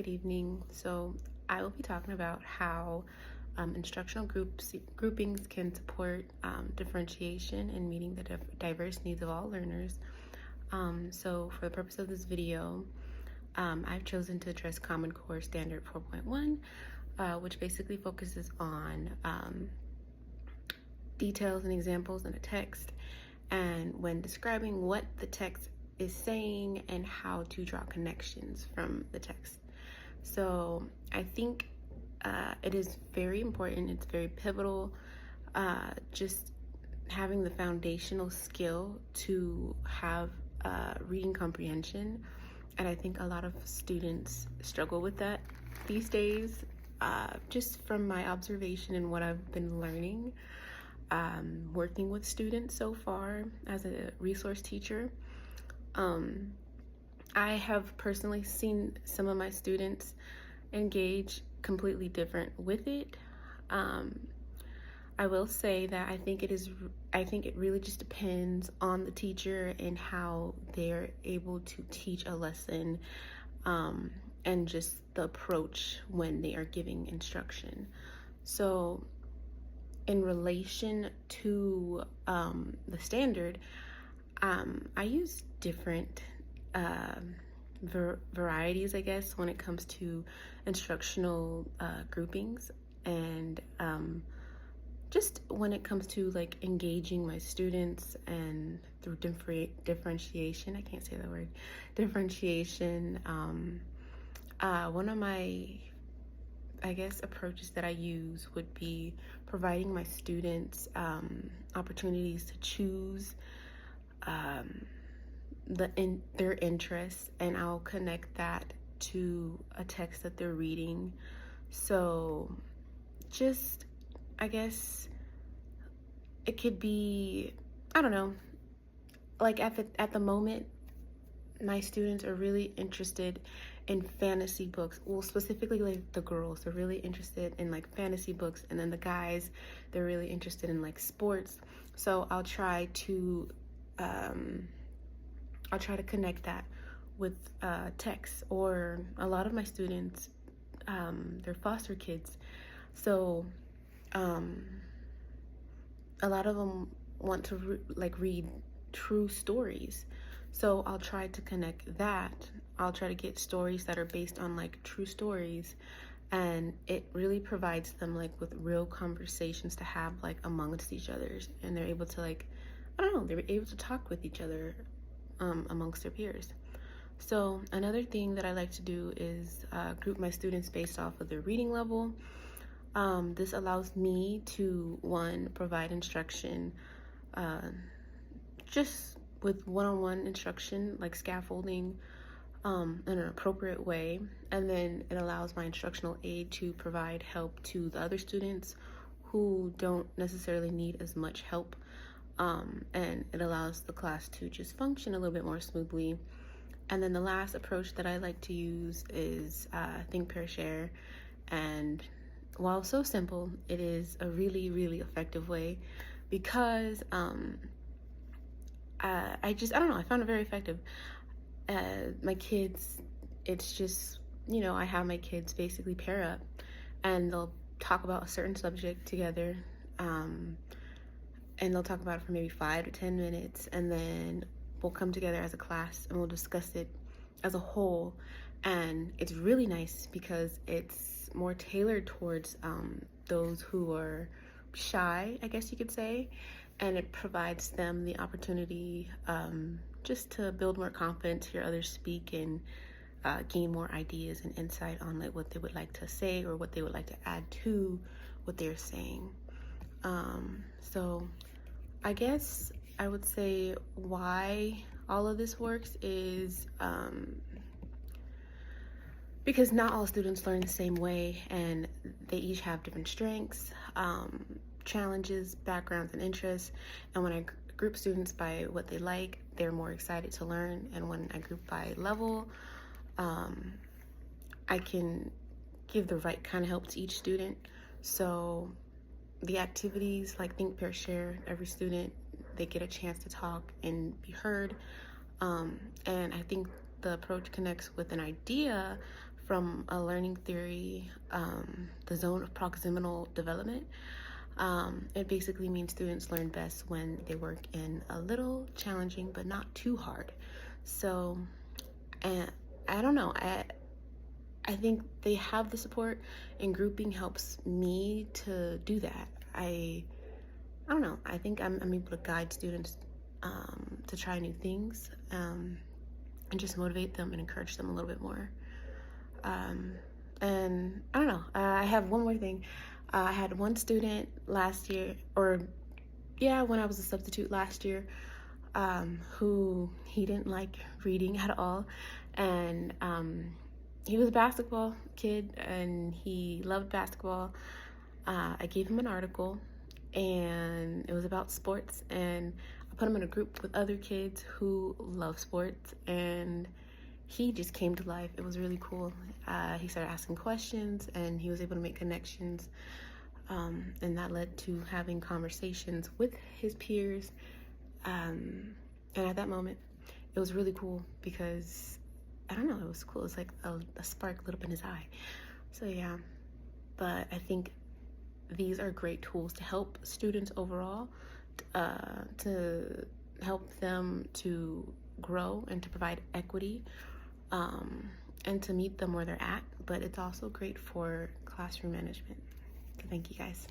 good evening. So I will be talking about how instructional groupings can support differentiation and meeting the diverse needs of all learners. So for the purpose of this video, I've chosen to address Common Core Standard 4.1, which basically focuses on details and examples in a text, and when describing what the text is saying and how to draw connections from the text. So I think it is very important, it's very pivotal, just having the foundational skill to have reading comprehension. And I think a lot of students struggle with that these days, just from my observation and what I've been learning, working with students so far as a resource teacher. I have personally seen some of my students engage completely different with it. I will say that I think it really just depends on the teacher and how they're able to teach a lesson, and just the approach when they are giving instruction. So in relation to the standard, I use different varieties, I guess, when it comes to instructional groupings, and just when it comes to like engaging my students and through differentiation, I can't say that word, differentiation. One of my, I guess, approaches that I use would be providing my students opportunities to choose their interests, and I'll connect that to a text that they're reading. So just, I guess it could be, I don't know, like at the moment, my students are really interested in fantasy books. Well, specifically like the girls, they're really interested in like fantasy books, and then the guys, they're really interested in like sports. So I'll try to connect that with text. Or a lot of my students, they're foster kids, so a lot of them want to read true stories. So I'll try to connect that. I'll try to get stories that are based on like true stories, and it really provides them like with real conversations to have like amongst each other, and they're able to like, I don't know, they're able to talk with each other amongst their peers. So another thing that I like to do is group my students based off of their reading level. This allows me to, one, provide instruction just with one-on-one instruction, like scaffolding, in an appropriate way, and then it allows my instructional aide to provide help to the other students who don't necessarily need as much help, and it allows the class to just function a little bit more smoothly. And then the last approach that I like to use is think, pair, share. And while so simple, it is a really, really effective way, because I don't know, I found it very effective. My kids, it's just, I have my kids basically pair up, and they'll talk about a certain subject together, and they'll talk about it for maybe 5 to 10 minutes, and then we'll come together as a class and we'll discuss it as a whole. And it's really nice because it's more tailored towards those who are shy, I guess you could say, and it provides them the opportunity just to build more confidence, hear others speak, and gain more ideas and insight on like what they would like to say or what they would like to add to what they're saying. So I guess I would say why all of this works is because not all students learn the same way, and they each have different strengths, challenges, backgrounds, and interests. And when I group students by what they like, they're more excited to learn. And when I group by level, I can give the right kind of help to each student. So the activities like think, pair, share, every student, they get a chance to talk and be heard. And I think the approach connects with an idea from a learning theory, the zone of proximal development. It basically means students learn best when they work in a little challenging but not too hard. So, and I don't know, I think they have the support, and grouping helps me to do that. I don't know. I think I'm able to guide students to try new things, and just motivate them and encourage them a little bit more. And I don't know. I have one more thing. I had one student last year, or yeah, when I was a substitute last year, who he didn't like reading at all, and he was a basketball kid and he loved basketball. I gave him an article, and it was about sports, and I put him in a group with other kids who love sports, and he just came to life. It was really cool. He started asking questions, and he was able to make connections, and that led to having conversations with his peers. And at that moment, it was really cool because, I don't know, it was cool. It's like a spark lit up in his eye. So yeah, but I think these are great tools to help students overall, to help them to grow and to provide equity, and to meet them where they're at. But it's also great for classroom management. So thank you guys.